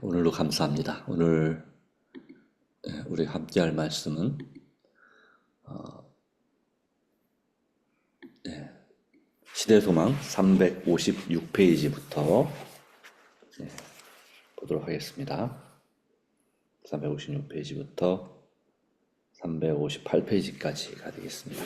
오늘도 감사합니다. 오늘 우리 함께 할 말씀은 시대소망 356페이지부터 보도록 하겠습니다. 356페이지부터 358페이지까지가 되겠습니다.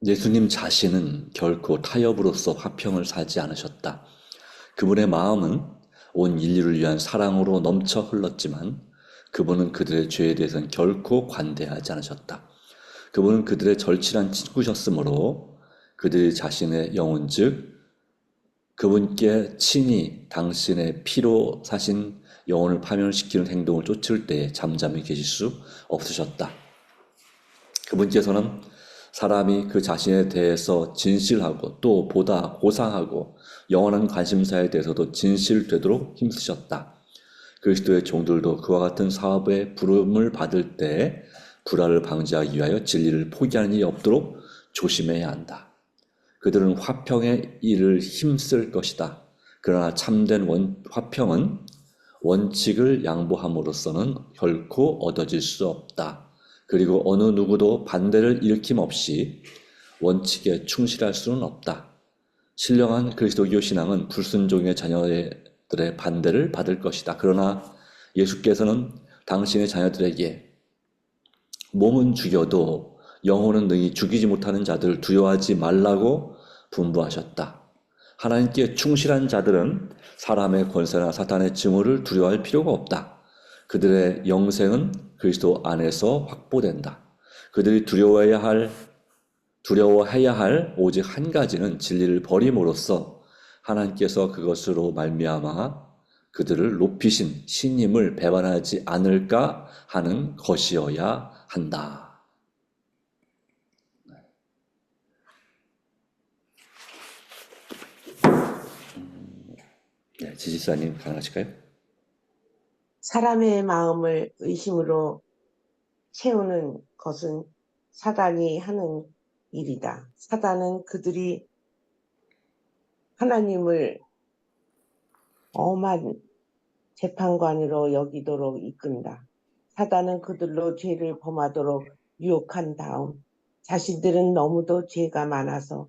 예수님 자신은 결코 타협으로서 화평을 사지 않으셨다. 그분의 마음은 온 인류를 위한 사랑으로 넘쳐 흘렀지만 그분은 그들의 죄에 대해서는 결코 관대하지 않으셨다. 그분은 그들의 절친한 친구셨으므로 그들이 자신의 영혼 즉 그분께 친히 당신의 피로 사신 영혼을 파멸시키는 행동을 쫓을 때에 잠잠히 계실 수 없으셨다. 그분께서는 사람이 그 자신에 대해서 진실하고 또 보다 고상하고 영원한 관심사에 대해서도 진실되도록 힘쓰셨다. 그리스도의 종들도 그와 같은 사업에 부름을 받을 때 불화를 방지하기 위하여 진리를 포기하는 일이 없도록 조심해야 한다. 그들은 화평의 일을 힘쓸 것이다. 그러나 참된 화평은 원칙을 양보함으로써는 결코 얻어질 수 없다. 그리고 어느 누구도 반대를 일으킴 없이 원칙에 충실할 수는 없다. 신령한 그리스도교 신앙은 불순종의 자녀들의 반대를 받을 것이다. 그러나 예수께서는 당신의 자녀들에게 몸은 죽여도 영혼은 능히 죽이지 못하는 자들을 두려워하지 말라고 분부하셨다. 하나님께 충실한 자들은 사람의 권세나 사탄의 증오를 두려워할 필요가 없다. 그들의 영생은 그리스도 안에서 확보된다. 그들이 두려워해야 할 오직 한 가지는 진리를 버림으로써 하나님께서 그것으로 말미암아 그들을 높이신 신임을 배반하지 않을까 하는 것이어야 한다. 지지사님 가능하실까요? 사람의 마음을 의심으로 채우는 것은 사단이 하는 일이다. 사단은 그들이 하나님을 엄한 재판관으로 여기도록 이끈다. 사단은 그들로 죄를 범하도록 유혹한 다음 자신들은 너무도 죄가 많아서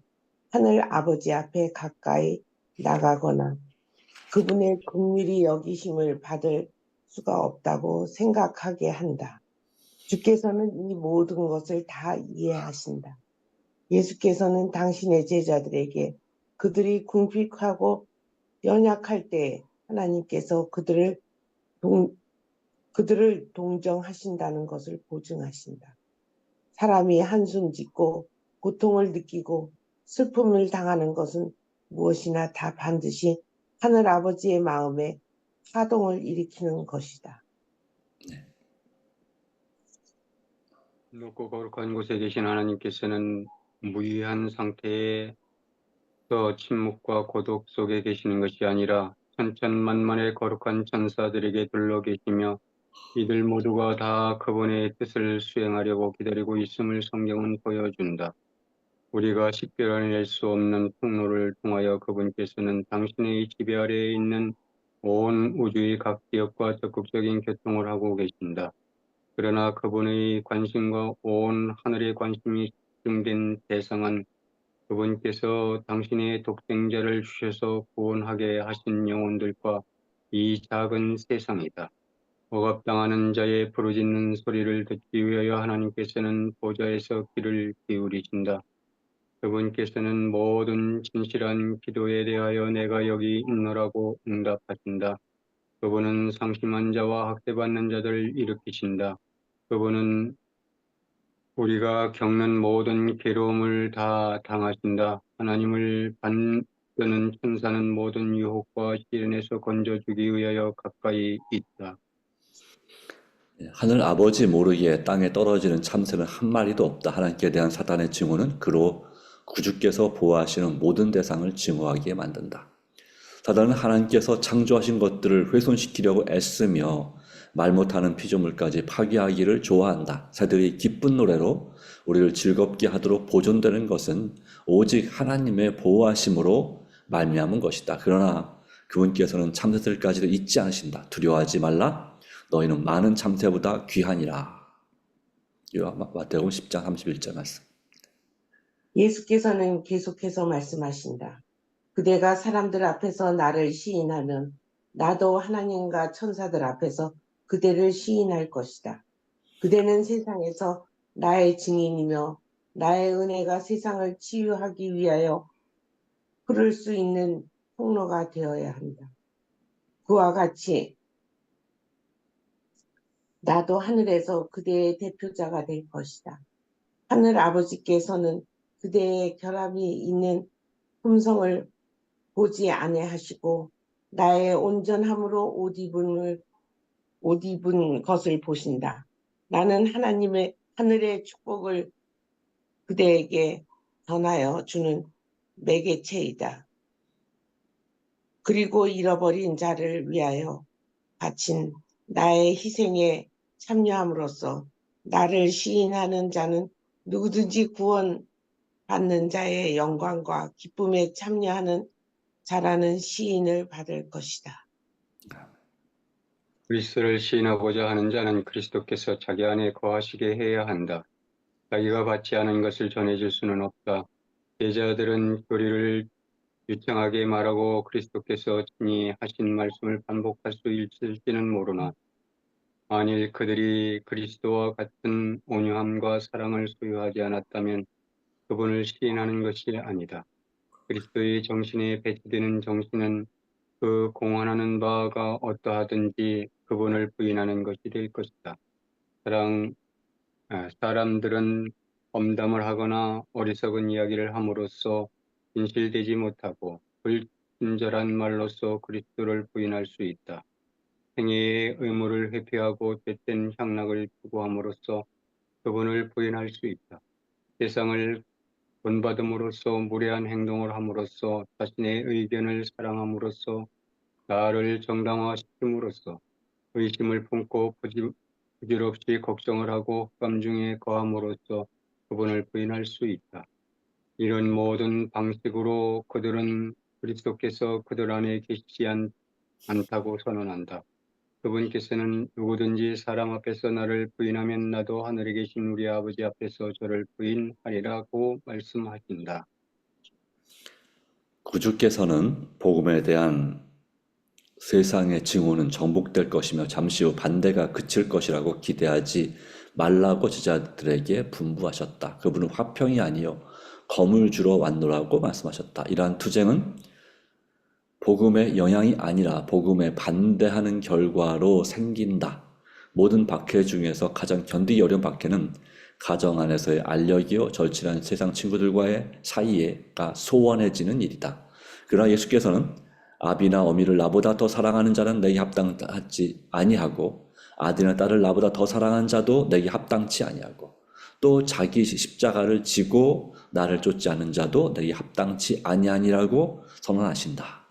하늘 아버지 앞에 가까이 나가거나 그분의 긍휼히 여기심을 받을 수가 없다고 생각하게 한다. 주께서는 이 모든 것을 다 이해하신다. 예수께서는 당신의 제자들에게 그들이 궁핍하고 연약할 때 하나님께서 그들을 동정하신다는 것을 보증하신다. 사람이 한숨 짓고 고통을 느끼고 슬픔을 당하는 것은 무엇이나 다 반드시 하늘 아버지의 마음에 파동을 일으키는 것이다. 높고 거룩한 곳에 계신 하나님께서는 무의한 상태에서 침묵과 고독 속에 계시는 것이 아니라 천천만만의 거룩한 천사들에게 둘러 계시며 이들 모두가 다 그분의 뜻을 수행하려고 기다리고 있음을 성경은 보여준다. 우리가 식별해낼 수 없는 통로를 통하여 그분께서는 당신의 지배 아래에 있는 온 우주의 각 지역과 적극적인 교통을 하고 계신다. 그러나 그분의 관심과 온 하늘의 관심이 집중된 대상은 그분께서 당신의 독생자를 주셔서 구원하게 하신 영혼들과 이 작은 세상이다. 억압당하는 자의 부르짖는 소리를 듣기 위하여 하나님께서는 보좌에서 귀를 기울이신다. 그분께서는 모든 진실한 기도에 대하여 내가 여기 있노라고 응답하신다. 그분은 상심한 자와 학대받는 자들을 일으키신다. 그분은 우리가 겪는 모든 괴로움을 다 당하신다. 하나님을 받드는 천사는 모든 유혹과 시련에서 건져주기 위하여 가까이 있다. 하늘 아버지 모르기에 땅에 떨어지는 참새는 한 마리도 없다. 하나님께 대한 사단의 증오는 그로 구주께서 보호하시는 모든 대상을 증오하게 만든다. 사단은 하나님께서 창조하신 것들을 훼손시키려고 애쓰며 말 못하는 피조물까지 파괴하기를 좋아한다. 새들이 기쁜 노래로 우리를 즐겁게 하도록 보존되는 것은 오직 하나님의 보호하심으로 말미암은 것이다. 그러나 그분께서는 참새들까지도 잊지 않으신다. 두려워하지 말라. 너희는 많은 참새보다 귀하니라. 마태복음 10장 31절 말씀. 예수께서는 계속해서 말씀하신다. 그대가 사람들 앞에서 나를 시인하면 나도 하나님과 천사들 앞에서 그대를 시인할 것이다. 그대는 세상에서 나의 증인이며 나의 은혜가 세상을 치유하기 위하여 흐를 수 있는 통로가 되어야 한다. 그와 같이 나도 하늘에서 그대의 대표자가 될 것이다. 하늘 아버지께서는 그대의 결함이 있는 품성을 보지 아니하시고 나의 온전함으로 옷 입은 것을 보신다. 나는 하늘의 축복을 그대에게 전하여 주는 매개체이다. 그리고 잃어버린 자를 위하여 바친 나의 희생에 참여함으로써 나를 시인하는 자는 누구든지 구원받는 자의 영광과 기쁨에 참여하는 자라는 시인을 받을 것이다. 그리스도를 시인하고자 하는 자는 그리스도께서 자기 안에 거하시게 해야 한다. 자기가 받지 않은 것을 전해줄 수는 없다. 제자들은 교리를 유창하게 말하고 그리스도께서 친히 하신 말씀을 반복할 수 있을지는 모르나 만일 그들이 그리스도와 같은 온유함과 사랑을 소유하지 않았다면 그분을 시인하는 것이 아니다. 그리스도의 정신에 배치되는 정신은 그 공언하는 바가 어떠하든지 그분을 부인하는 것이 될 것이다. 사람들은 엄담을 하거나 어리석은 이야기를 함으로써 진실되지 못하고 불친절한 말로써 그리스도를 부인할 수 있다. 행위의 의무를 회피하고 죄된 향락을 추구함으로써 그분을 부인할 수 있다. 세상을 본받음으로써 무례한 행동을 함으로써 자신의 의견을 사랑함으로써 나를 정당화시킴으로써 의심을 품고 부질없이 걱정을 하고 흑암 중에 거함으로써 그분을 부인할 수 있다. 이런 모든 방식으로 그들은 그리스도께서 그들 안에 계시지 않다고 선언한다. 그분께서는 누구든지 사람 앞에서 나를 부인하면 나도 하늘에 계신 우리 아버지 앞에서 저를 부인하리라고 말씀하신다. 구주께서는 복음에 대한 세상의 증오는 정복될 것이며 잠시 후 반대가 그칠 것이라고 기대하지 말라고 제자들에게 분부하셨다. 그분은 화평이 아니요 검을 주러 왔노라고 말씀하셨다. 이러한 투쟁은 복음의 영향이 아니라 복음에 반대하는 결과로 생긴다. 모든 박해 중에서 가장 견디기 어려운 박해는 가정 안에서의 알력이요 절친한 세상 친구들과의 사이가 소원해지는 일이다. 그러나 예수께서는 아비나 어미를 나보다 더 사랑하는 자는 내게 합당하지 아니하고 아들이나 딸을 나보다 더 사랑하는 자도 내게 합당치 아니하고 또 자기 십자가를 지고 나를 쫓지 않는 자도 내게 합당치 아니하니라고 선언하신다.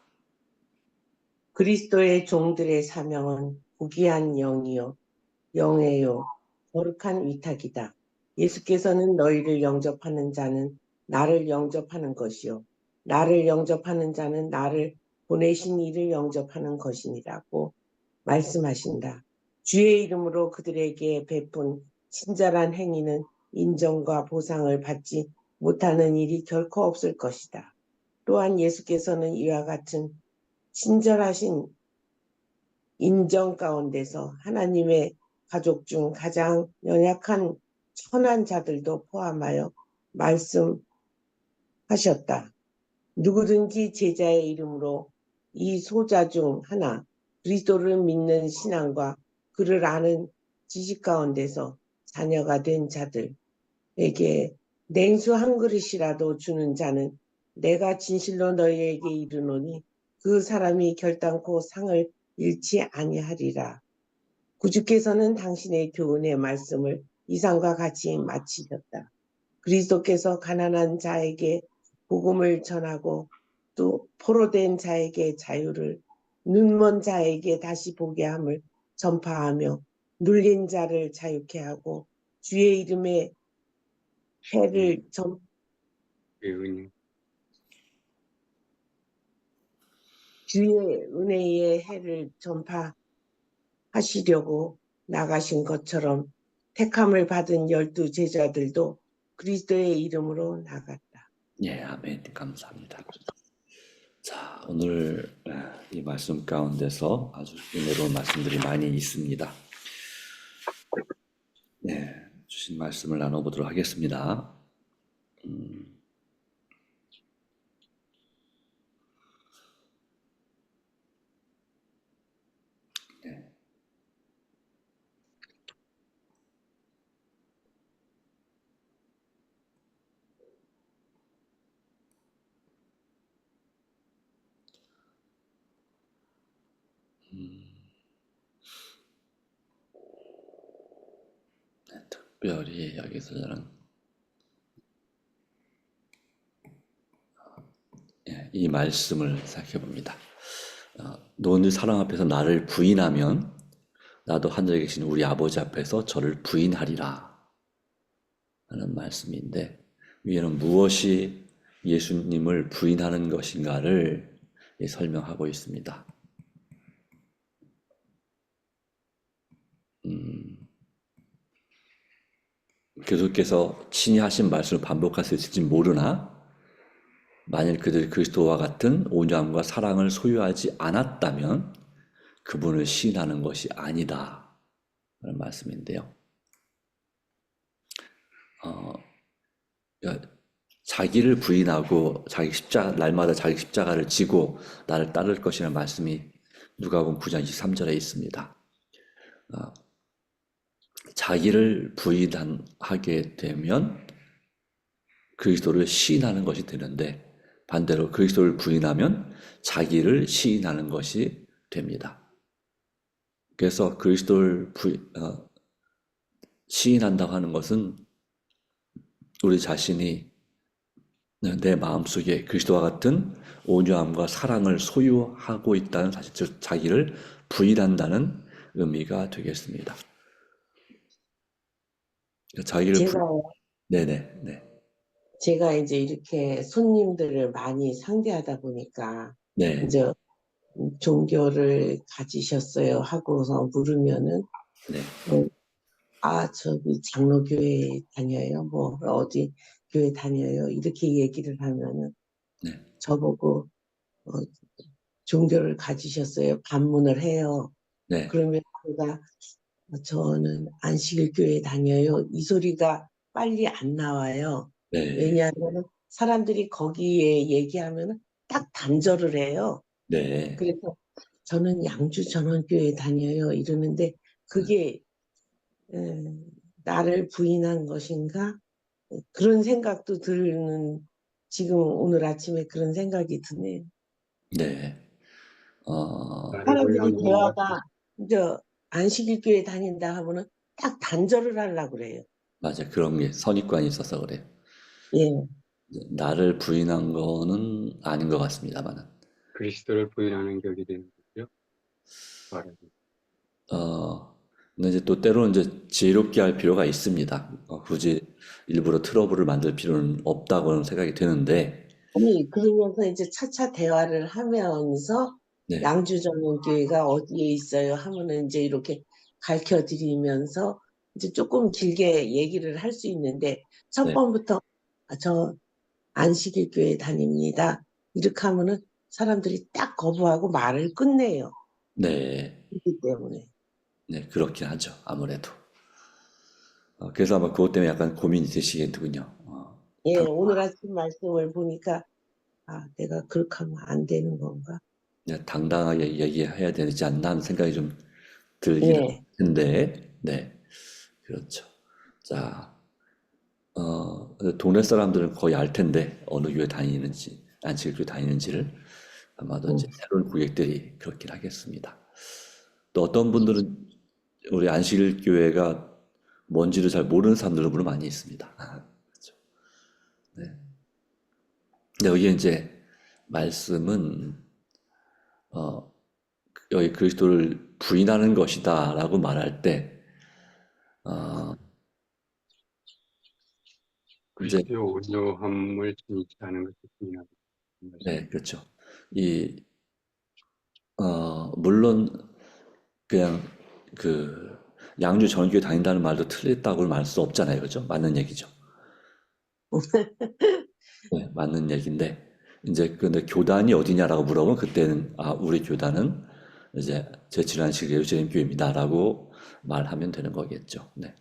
그리스도의 종들의 사명은 고귀한 영이요 영예요 거룩한 위탁이다. 예수께서는 너희를 영접하는 자는 나를 영접하는 것이요 나를 영접하는 자는 나를 보내신 이를 영접하는 것이니라고 말씀하신다. 주의 이름으로 그들에게 베푼 친절한 행위는 인정과 보상을 받지 못하는 일이 결코 없을 것이다. 또한 예수께서는 이와 같은 친절하신 인정 가운데서 하나님의 가족 중 가장 연약한 천한 자들도 포함하여 말씀하셨다. 누구든지 제자의 이름으로 이 소자 중 하나 그리스도를 믿는 신앙과 그를 아는 지식 가운데서 자녀가 된 자들에게 냉수 한 그릇이라도 주는 자는 내가 진실로 너희에게 이르노니 그 사람이 결단코 상을 잃지 아니하리라. 구주께서는 당신의 교훈의 말씀을 이상과 같이 마치셨다. 그리스도께서 가난한 자에게 복음을 전하고 또 포로된 자에게 자유를 눈먼 자에게 다시 보게 함을 전파하며 눌린 자를 자유케 하고 주의 이름의 해를 은혜. 주의 은혜의 해를 전파하시려고 나가신 것처럼 택함을 받은 12 제자들도 그리스도의 이름으로 나갔다. 예, 아멘. 감사합니다. 자, 오늘 이 말씀 가운데서 아주 은혜로운 말씀들이 많이 있습니다. 네, 주신 말씀을 나눠보도록 하겠습니다. 특별히 여기서 저는 이 말씀을 생각해 봅니다. 너희 사랑 앞에서 나를 부인하면 나도 하늘에 계신 우리 아버지 앞에서 저를 부인하리라 하는 말씀인데, 위에는 무엇이 예수님을 부인하는 것인가를 설명하고 있습니다. 계속해서 친히 하신 말씀을 반복할 수 있을지 모르나, 만일 그들이 그리스도와 같은 온유함과 사랑을 소유하지 않았다면 그분을 시인하는 것이 아니다 라는 말씀인데요. 자기를 부인하고 날마다 자기 십자가를 지고 나를 따를 것이라는 말씀이 누가복음 9장 23절에 있습니다. 자기를 부인하게 되면 그리스도를 시인하는 것이 되는데, 반대로 그리스도를 부인하면 자기를 시인하는 것이 됩니다. 그래서 그리스도를 시인한다고 하는 것은 우리 자신이 내 마음속에 그리스도와 같은 온유함과 사랑을 소유하고 있다는 사실, 즉 자기를 부인한다는 의미가 되겠습니다. 자기를 네네. 제가 이제 이렇게 손님들을 많이 상대하다 보니까 네. 이제 종교를 가지셨어요 하고서 물으면은 네. 저기 장로교회 다녀요, 뭐 어디 교회 다녀요, 이렇게 얘기를 하면은 네. 저보고 종교를 가지셨어요, 반문을 해요. 네. 그러면 제가 저는 안식일교회 다녀요, 이 소리가 빨리 안 나와요. 네. 왜냐하면 사람들이 거기에 얘기하면 딱 단절을 해요. 네. 그래서 저는 양주 전원교회 다녀요 이러는데, 그게 나를 부인한 것인가? 그런 생각도 드는, 지금 오늘 아침에 그런 생각이 드네요. 네. 나를 사람들이 부인하는 건가? 대화가 이제 안식일교회 다닌다 하면은 딱 단절을 하려고 그래요. 맞아요. 그런 게 선입관이 있어서 그래요. 예. 나를 부인한 거는 아닌 것 같습니다만은. 그리스도를 부인하는 격이 되는 거죠. 말하는. 근데 이제 또 때로는 이제 지혜롭게 할 필요가 있습니다. 굳이 일부러 트러블을 만들 필요는 없다고는 생각이 드는데, 아니, 그러면서 이제 차차 대화를 하면서 네. 양주전원교회가 어디에 있어요 하면은 이제 이렇게 가르쳐 드리면서 이제 조금 길게 얘기를 할 수 있는데, 첫 네. 번부터 저 안식일교회 다닙니다 이렇게 하면은 사람들이 딱 거부하고 말을 끝내요. 네. 그렇기 때문에. 네. 그렇긴 하죠. 아무래도. 그래서 아마 그것 때문에 약간 고민이 되시겠군요. 예, 오늘 아침 말씀을 보니까 내가 그렇게 하면 안 되는 건가? 그냥 당당하게 얘기해야 되지 않나 하는 생각이 좀 들긴 예. 한데, 네. 그렇죠. 자, 동네 사람들은 거의 알 텐데, 어느 교회 다니는지, 안식일교회 다니는지를 아마도 이제 새로운 고객들이 그렇긴 하겠습니다. 또 어떤 분들은 우리 안식일교회가 뭔지를 잘 모르는 사람들도 물론 많이 있습니다. 그렇죠. 네. 근데 여기 이제 말씀은 여기 그리스도를 부인하는 것이다라고 말할 때 이제 그리스도의 온유함을 쟁취하는 것이 중요하다. 네, 그렇죠. 이 물론 그냥 그 양주 전교에 다닌다는 말도 틀렸다고 말 수 없잖아요, 그렇죠? 맞는 얘기죠. 네, 맞는 얘기인데 이제 근데 교단이 어디냐라고 물어보면 그때는 우리 교단은 이제 제7안식 예루살렘 교회입니다라고 말하면 되는 거겠죠. 네.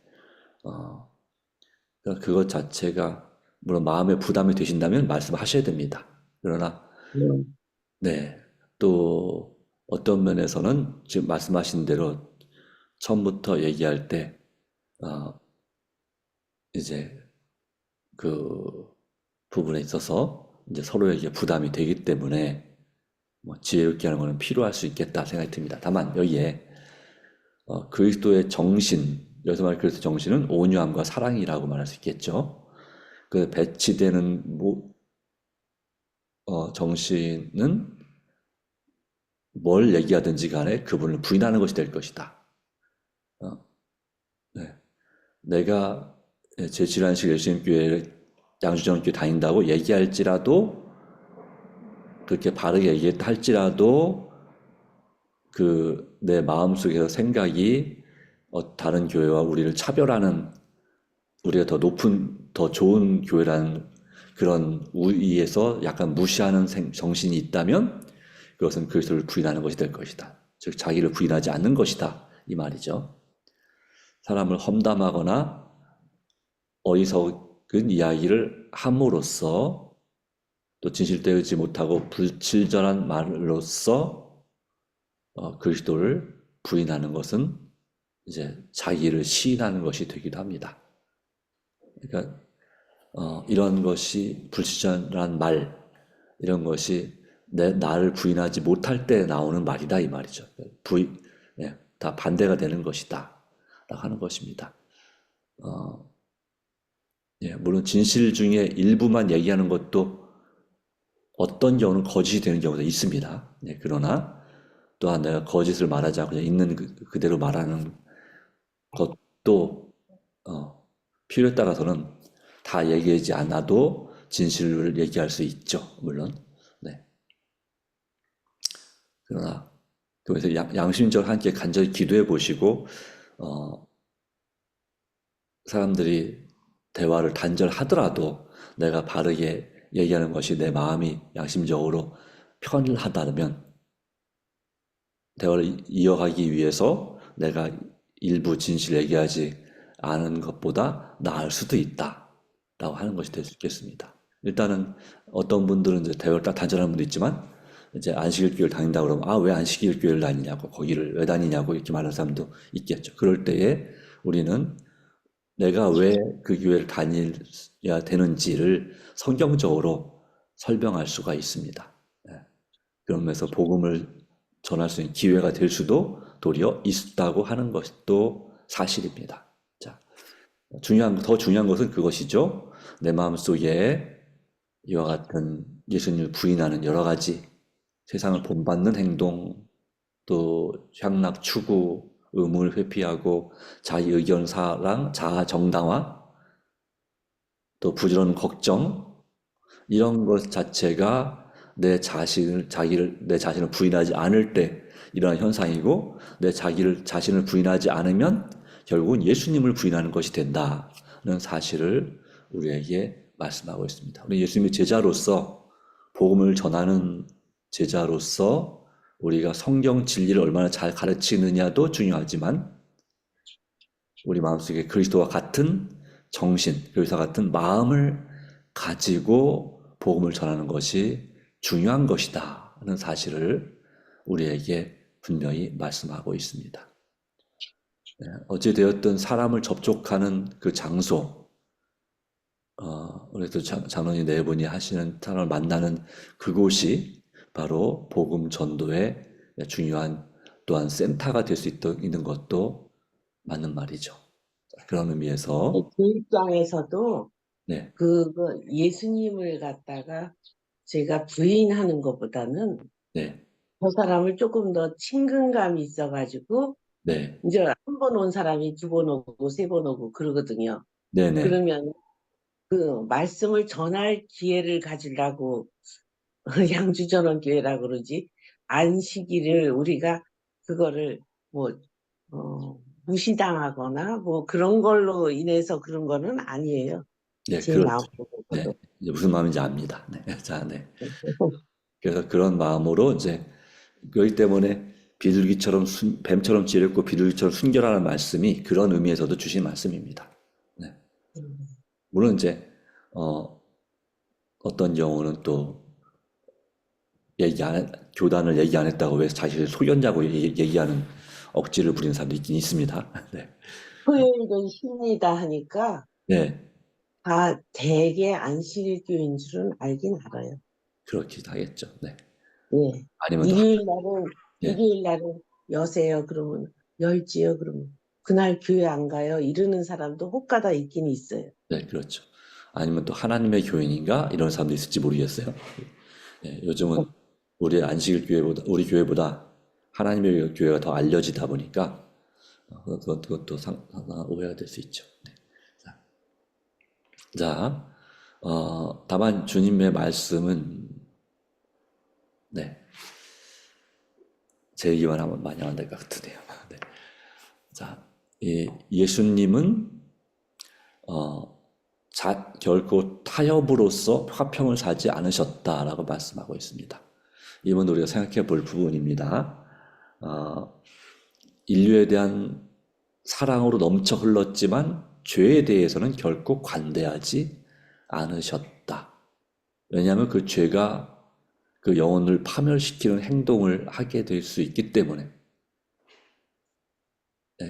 그러니까 그것 자체가 물론 마음에 부담이 되신다면 말씀하셔야 됩니다. 그러나 음, 네, 또 어떤 면에서는 지금 말씀하신 대로 처음부터 얘기할 때 이제 그 부분에 있어서 이제 서로에게 부담이 되기 때문에 뭐 지혜롭게 하는 것은 필요할 수 있겠다 생각이 듭니다. 다만 여기에 그리스도의 정신, 여기서 말하는 그리스도 정신은 온유함과 사랑이라고 말할 수 있겠죠. 그 배치되는 정신은 뭘 얘기하든지 간에 그분을 부인하는 것이 될 것이다. 어, 네. 내가 제7안식 예수님교회 양주정교회 다닌다고 얘기할지라도 그렇게 바르게 얘기했다 할지라도 그 내 마음속에서 생각이 다른 교회와 우리를 차별하는 우리가 더 높은 더 좋은 교회라는 그런 우위에서 약간 무시하는 정신이 있다면 그것은 그리스도를 부인하는 것이 될 것이다. 즉 자기를 부인하지 않는 것이다 이 말이죠. 사람을 험담하거나 어리석은 이야기를 함으로써 또 진실되지 못하고 불친절한 말로써 그리스도를 부인하는 것은 이제 자기를 시인하는 것이 되기도 합니다. 그러니까 이런 것이 불친절한 말 이런 것이 나를 부인하지 못할 때 나오는 말이다 이 말이죠. 다 반대가 되는 것이다 라고 하는 것입니다. 물론 진실 중에 일부만 얘기하는 것도 어떤 경우는 거짓이 되는 경우도 있습니다. 그러나 또한 내가 거짓을 말하지 않고 그냥 있는 그대로 말하는 것도 필요에 따라서는 다 얘기하지 않아도 진실을 얘기할 수 있죠. 물론. 네. 그러나 그래서 양심적으로 함께 간절히 기도해 보시고 사람들이 대화를 단절하더라도 내가 바르게 얘기하는 것이 내 마음이 양심적으로 편하다면 대화를 이어가기 위해서 내가 일부 진실 얘기하지 않은 것보다 나을 수도 있다라고 하는 것이 될 수 있겠습니다. 일단은 어떤 분들은 이제 대화를 딱 단절하는 분도 있지만 이제 안식일교회를 다닌다 그러면 왜 안식일교회를 다니냐고 거기를 왜 다니냐고 이렇게 말하는 사람도 있겠죠. 그럴 때에 우리는 내가 왜 그 교회를 다녀야 되는지를 성경적으로 설명할 수가 있습니다. 그러면서 복음을 전할 수 있는 기회가 될 수도 도리어 있다고 하는 것도 사실입니다. 자, 더 중요한 것은 그것이죠. 내 마음속에 이와 같은 예수님을 부인하는 여러 가지 세상을 본받는 행동, 또 향락 추구, 의문을 회피하고 자기 의견 사랑, 자아 정당화, 또 부지런 걱정 이런 것 자체가 내 자신을 부인하지 않을 때 일어나는 현상이고 내 자신을 부인하지 않으면 결국은 예수님을 부인하는 것이 된다는 사실을 우리에게 말씀하고 있습니다. 우리 예수님의 제자로서 복음을 전하는 제자로서 우리가 성경 진리를 얼마나 잘 가르치느냐도 중요하지만 우리 마음속에 그리스도와 같은 정신, 그리스도와 같은 마음을 가지고 복음을 전하는 것이 중요한 것이다 하는 사실을 우리에게 분명히 말씀하고 있습니다. 어찌되었든 사람을 접촉하는 그 장소, 우리 또 장로님 네 분이 하시는 사람을 만나는 그곳이 바로 복음 전도의 중요한 또한 센터가 될 수 있는 것도 맞는 말이죠. 그런 의미에서 그 입장에서도 네, 그 예수님을 갖다가 제가 부인하는 것보다는 네, 저 사람을 조금 더 친근감이 있어가지고 네, 이제 한 번 온 사람이 두 번 오고 세 번 오고 그러거든요. 네네, 그러면 그 말씀을 전할 기회를 가지려고 양주전원 기회라고 그러지 안 시기를 우리가 그거를 뭐 무시당하거나 뭐 그런 걸로 인해서 그런 거는 아니에요. 네, 제 그렇죠. 네, 마음으로도. 이제 무슨 마음인지 압니다. 네, 자, 네. 그래서 그런 마음으로 이제 그렇기 때문에 비둘기처럼 뱀처럼 지렸고 비둘기처럼 순결하는 말씀이 그런 의미에서도 주신 말씀입니다. 네. 물론 이제 어, 어떤 경우는 또 교단을 얘기 안 했다고 왜 자신을 속였냐고 얘기하는 억지를 부리는 사람도 있긴 있습니다. 네. 토요일은 쉽니다 하니까 네, 다 대개 안식일교인 줄은 알긴 알아요. 그렇게 하겠죠. 네. 예. 아니면 또, 일요일 날은 예, 일요일 날은 여세요. 그러면 열지요. 그러면 그날 교회 안 가요. 이러는 사람도 혹가다 있긴 있어요. 네, 그렇죠. 아니면 또 하나님의 교인인가? 이런 사람도 있을지 모르겠어요. 예, 요즘은 우리 교회보다 하나님의 교회가 더 알려지다 보니까 그것도 상당한 오해가 될 수 있죠. 네. 자, 다만 주님의 말씀은 네, 제 얘기만 하면 많이 안 될 것 같으네요. 네. 자, 예수님은 결코 타협으로써 화평을 사지 않으셨다라고 말씀하고 있습니다. 이번 우리가 생각해 볼 부분입니다. 어, 인류에 대한 사랑으로 넘쳐 흘렀지만 죄에 대해서는 결코 관대하지 않으셨다. 왜냐하면 그 죄가 그 영혼을 파멸시키는 행동을 하게 될 수 있기 때문에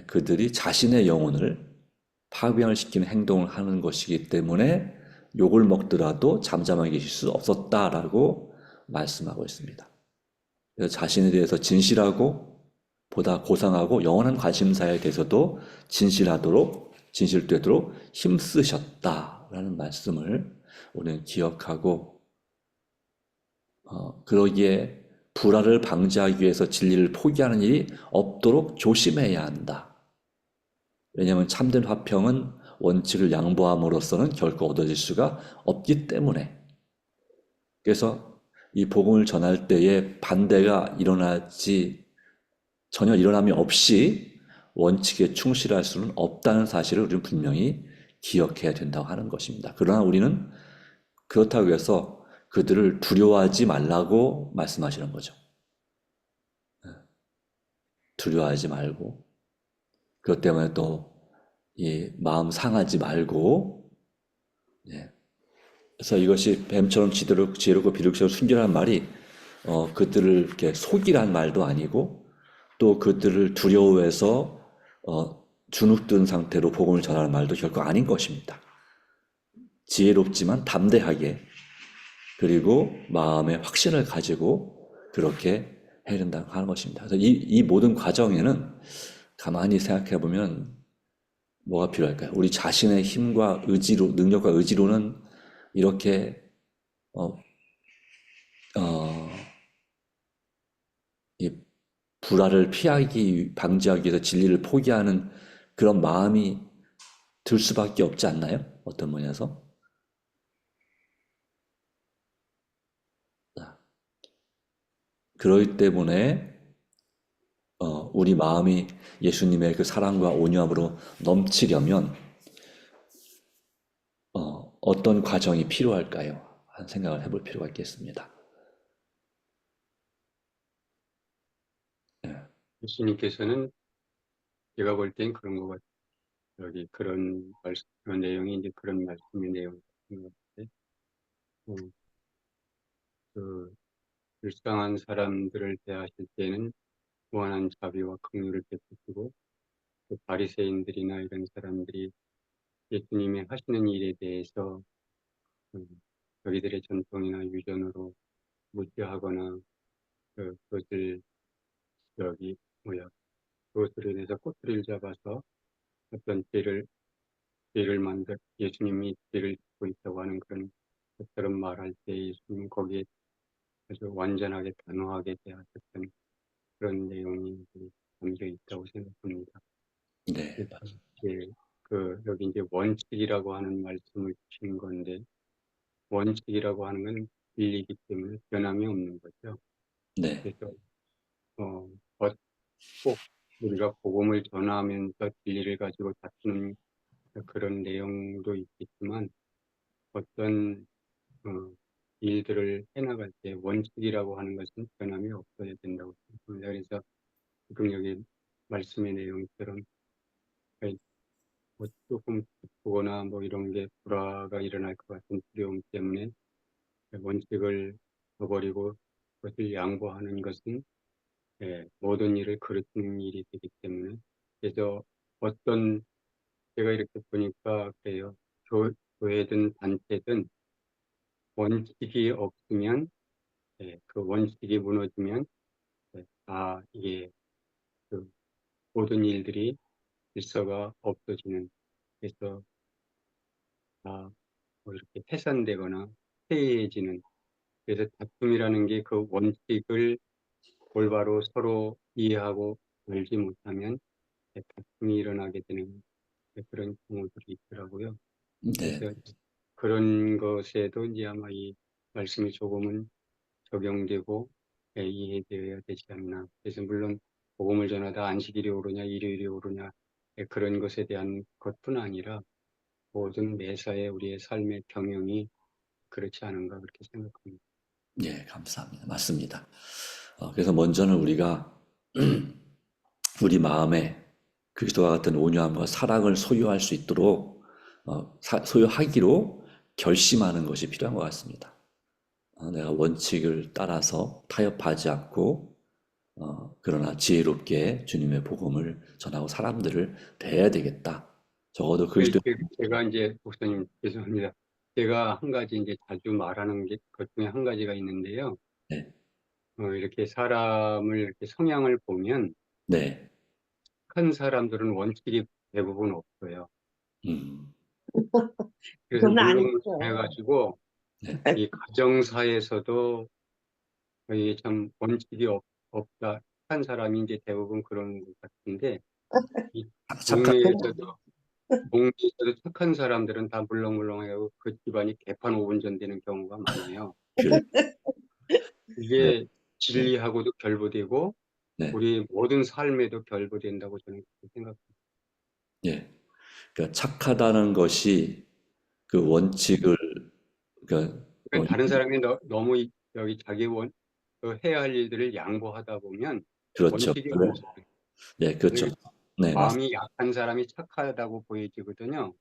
그들이 자신의 영혼을 파멸 시키는 행동을 하는 것이기 때문에 욕을 먹더라도 잠잠하게 계실 수 없었다라고 말씀하고 있습니다. 그래서 자신에 대해서 진실하고 보다 고상하고 영원한 관심사에 대해서도 진실되도록 힘쓰셨다라는 말씀을 우리는 기억하고 그러기에 불화를 방지하기 위해서 진리를 포기하는 일이 없도록 조심해야 한다. 왜냐하면 참된 화평은 원칙을 양보함으로써는 결코 얻어질 수가 없기 때문에. 그래서 이 복음을 전할 때에 반대가 전혀 일어남이 없이 원칙에 충실할 수는 없다는 사실을 우리는 분명히 기억해야 된다고 하는 것입니다. 그러나 우리는 그렇다고 해서 그들을 두려워하지 말라고 말씀하시는 거죠. 두려워하지 말고 그것 때문에 또 이 마음 상하지 말고 예. 그래서 이것이 뱀처럼 지혜롭고 비둘기처럼 순결한 말이 그들을 이렇게 속이란 말도 아니고 또 그들을 두려워해서 주눅든 상태로 복음을 전하는 말도 결코 아닌 것입니다. 지혜롭지만 담대하게 그리고 마음의 확신을 가지고 그렇게 해야 된다고 하는 것입니다. 그래서 이 모든 과정에는 가만히 생각해 보면 뭐가 필요할까요? 우리 자신의 힘과 의지로, 능력과 의지로는 이렇게 어, 어, 이 불화를 방지하기 위해서 진리를 포기하는 그런 마음이 들 수밖에 없지 않나요? 어떤 면에서? 그러기 때문에 우리 마음이 예수님의 그 사랑과 온유함으로 넘치려면 어떤 과정이 필요할까요? 한 생각을 해볼 필요가 있겠습니다. 예수님께서는 제가 볼 땐 그런 것 같아요. 여기 그런 내용이 이제 그런 말씀의 내용 같은 것 같아요. 그 불쌍한 사람들을 대하실 때는 무한한 자비와 긍휼을 베푸시고 그 바리새인들이나 이런 사람들이 예수님이 하시는 일에 대해서 음, 자기들의 전통이나 유전으로 무시하거나 그것을 여기 뭐야 그것으로 인해서 꼬투리를 잡아서 어떤 죄를 예수님이 죄를 짓고 있다고 하는 그런 것처럼 말할 때 예수님은 거기에 아주 완전하게 단호하게 대하셨던 그런 내용이 담겨 있다고 생각합니다. 네, 그래서 예, 여기 이제 원칙이라고 하는 말씀을 주신 건데, 원칙이라고 하는 건 진리이기 때문에 변함이 없는 거죠. 네, 그래서 어, 꼭 우리가 복음을 전하면서 진리를 가지고 다투는 그런 내용도 있겠지만, 어떤 일들을 해나갈 때 원칙이라고 하는 것은 변함이 없어야 된다고 생각합니다. 그래서 지금 여기 말씀의 내용처럼 뭐 조금 기쁘거나 뭐 이런 게 불화가 일어날 것 같은 두려움 때문에 원칙을 저버리고 그것을 양보하는 것은 모든 일을 그르치는 일이 되기 때문에, 그래서 어떤 제가 이렇게 보니까 그래요. 교회든 단체든 원칙이 없으면 그 원칙이 무너지면 이게 그 모든 일들이 질서가 없어지는, 그래서 뭐 이렇게 해산되거나 해이해지는, 그래서 다툼이라는 게 그 원칙을 올바로 서로 이해하고 알지 못하면 다툼이 일어나게 되는 그런 경우들이 있더라고요. 네, 그래서 그런 것에도 이제 아마 이 말씀이 조금은 적용되고 이해되어야 되지 않나. 그래서 물론 복음을 전하다 안식일이 오르냐 일요일이 오르냐 그런 것에 대한 것뿐 아니라 모든 매사에 우리의 삶의 경영이 그렇지 않은가 그렇게 생각합니다. 예, 감사합니다. 맞습니다. 그래서 먼저는 우리가 우리 마음에 그리스도와 같은 온유함과 사랑을 소유할 수 있도록 소유하기로 결심하는 것이 필요한 것 같습니다. 내가 원칙을 따라서 타협하지 않고 그러나 지혜롭게 주님의 복음을 전하고 사람들을 대해야 되겠다. 적어도 그리스도 제가 이제 목사님 죄송합니다. 제가 한 가지 이제 자주 말하는 것 중에 한 가지가 있는데요. 네, 이렇게 사람을 이렇게 성향을 보면 네, 큰 사람들은 원칙이 대부분 없어요. 음, 그래서 그건 아니죠. 물렁해가지고 네, 이 가정사에서도 이게 참 원칙이 없다. 착한 사람이 이제 대부분 그런 것 같은데, 이 착각, 동네에서도 동네에서도 착한 사람들은 다 물렁물렁해고 그 집안이 개판 5분 전 되는 경우가 많아요. 그, 네, 이게 네, 진리하고도 결부되고 네, 우리 모든 삶에도 결부된다고 저는 그렇게 생각합니다. 예. 그러니까 착하다는 것이 그 원칙을, 그러니까 그러니까 다른 사람이 너무 여기 자기 해야 할 일들을 양보하다 보면 그렇죠. 원칙이 그래, 없어요. 네, 그렇죠. 그래서 네, 마음이 약한 사람이 착하다고 보여지거든요.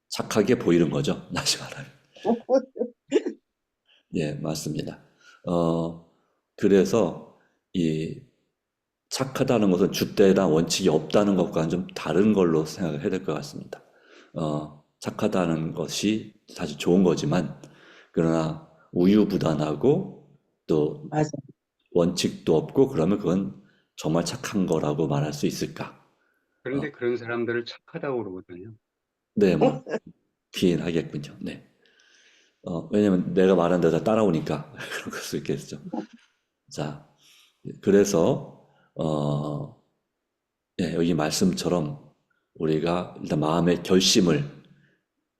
착하게 보이는 거죠. 다시 말하면. 예, 맞습니다. 어, 그래서 이 착하다는 것은 줏대나 원칙이 없다는 것과는 좀 다른 걸로 생각을 해야 될 것 같습니다. 착하다는 것이 사실 좋은 거지만, 그러나 우유부단하고 또 맞아. 원칙도 없고 그러면 그건 정말 착한 거라고 말할 수 있을까? 어, 그런데 그런 사람들을 착하다고 그러거든요. 네, 뭐, 귀인 하겠군요. 네. 왜냐면 내가 말한 데다 따라오니까 그럴 수 있겠죠. 자, 그래서, 예, 여기 말씀처럼 우리가 일단 마음의 결심을,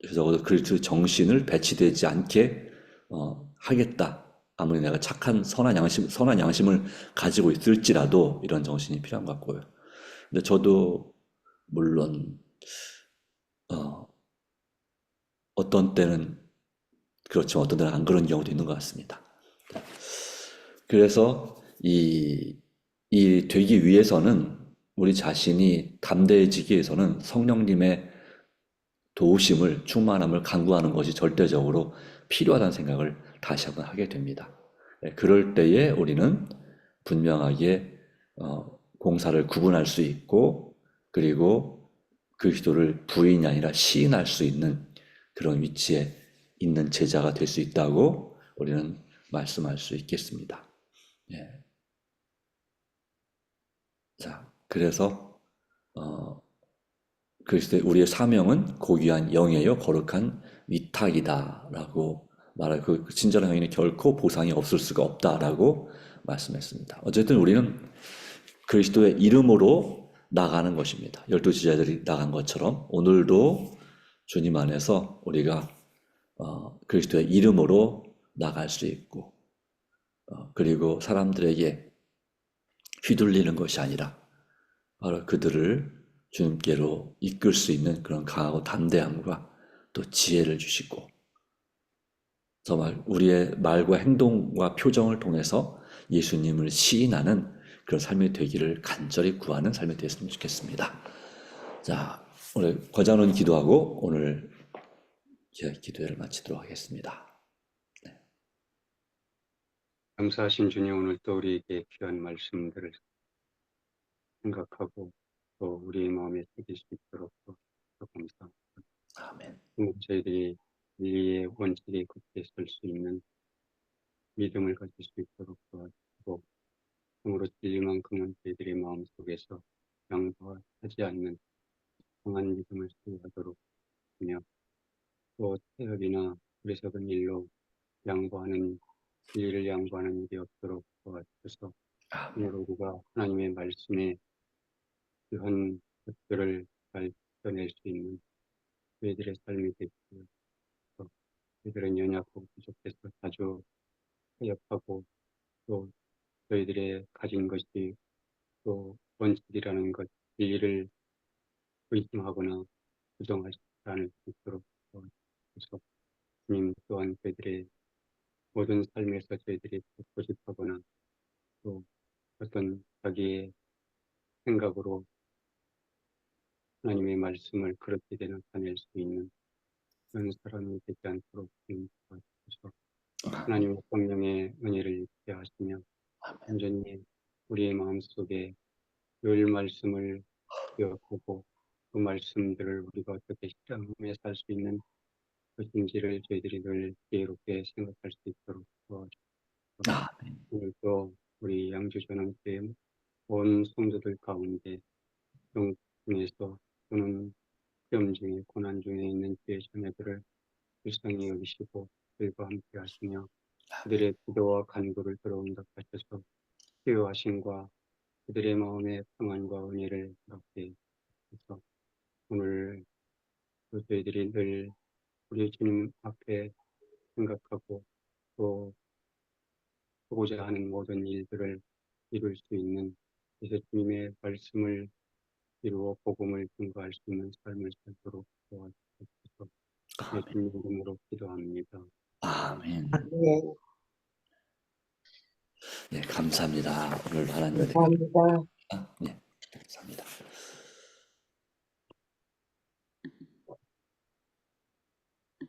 그래서 그 정신을 배치되지 않게, 하겠다. 아무리 내가 착한 선한 양심을 가지고 있을지라도 이런 정신이 필요한 것 같고요. 근데 저도 물론, 어, 어떤 때는 그렇지만 어떤 때는 안 그런 경우도 있는 것 같습니다. 그래서 이 되기 위해서는 우리 자신이 담대해지기 위해서는 성령님의 도우심을, 충만함을 간구하는 것이 절대적으로 필요하다는 생각을 다시 한번 하게 됩니다. 그럴 때에 우리는 분명하게 공사를 구분할 수 있고, 그리고 그리스도를 부인이 아니라 시인할 수 있는 그런 위치에 있는 제자가 될 수 있다고 우리는 말씀할 수 있겠습니다. 예. 자, 그래서 그리스도의 우리의 사명은 고귀한 영예요 거룩한 위탁이다라고 말할 그 친절한 행위는 결코 보상이 없을 수가 없다라고 말씀했습니다. 어쨌든 우리는 그리스도의 이름으로 나가는 것입니다. 12지자들이 나간 것처럼 오늘도 주님 안에서 우리가 그리스도의 이름으로 나갈 수 있고 그리고 사람들에게 휘둘리는 것이 아니라 바로 그들을 주님께로 이끌 수 있는 그런 강하고 담대함과 또 지혜를 주시고 정말 우리의 말과 행동과 표정을 통해서 예수님을 시인하는 그런 삶이 되기를 간절히 구하는 삶이 되었으면 좋겠습니다. 자, 오늘 과장은 기도하고 오늘 기도회를 마치도록 하겠습니다. 감사하신 주님, 오늘 또 우리에게 귀한 말씀들을 생각하고 또 우리의 마음에 새길 수 있도록 또 감사합니다. 아멘. 저희들이 진리의 원칙에 굳게 설 수 있는 믿음을 가질 수 있도록 도와주시고 참으로 진리만큼은 저희들의 마음속에서 양보하지 않는 강한 믿음을 소유하도록 하며 또 태업이나 어리석은 일로 양보하는 진리를 양보하는 일이 없도록 도와주셔서 아멘. 참으로 우리가 하나님의 말씀에 그한 것들을 잘 지켜낼 수 있는 저희들의 삶이 되시고 저희들은 연약하고 부족해서 자주 타협하고 또 저희들의 가진 것이 또 원칙이라는 것, 진리를 의심하거나 부정하지 않을 수 있도록 도와주셔서 주님 또한 저희들의 모든 삶에서 저희들이 고집하거나 또 어떤 자기의 생각으로 하나님의 말씀을 그렇게 나타낼 수 있는 그런 사람이 되지 않도록 주님 도와주셔서 하나님의 성령의 은혜를 입게 하시며 온전히 우리의 마음속에 늘 말씀을 기억하고 그 말씀들을 우리가 어떻게 실행하며 살 수 있는 것인지를 저희들이 늘 지혜롭게 생각할 수 있도록 도와주셔서 아멘. 오늘도 우리 양주전원교회 온 성도들 가운데 영 중에서 또는 시험 중에 고난 중에 있는 주의 자녀들을 불쌍히 여기시고 그들과 함께 하시며 그들의 기도와 간구를 들어온답하셔서 치유하심과 그들의 마음의 평안과 은혜를 이렇게 해서 오늘 저희들이 늘 우리 주님 앞에 생각하고 또 하고자 하는 모든 일들을 이룰 수 있는 그래서 주님의 말씀을 이루어 복음을 증거할 수 있는 삶을 살도록 도와주셔서 예수님 이름으로 기도합니다. 아멘. 네, 네, 감사합니다. 오늘 하나님의 감사합니다. 네.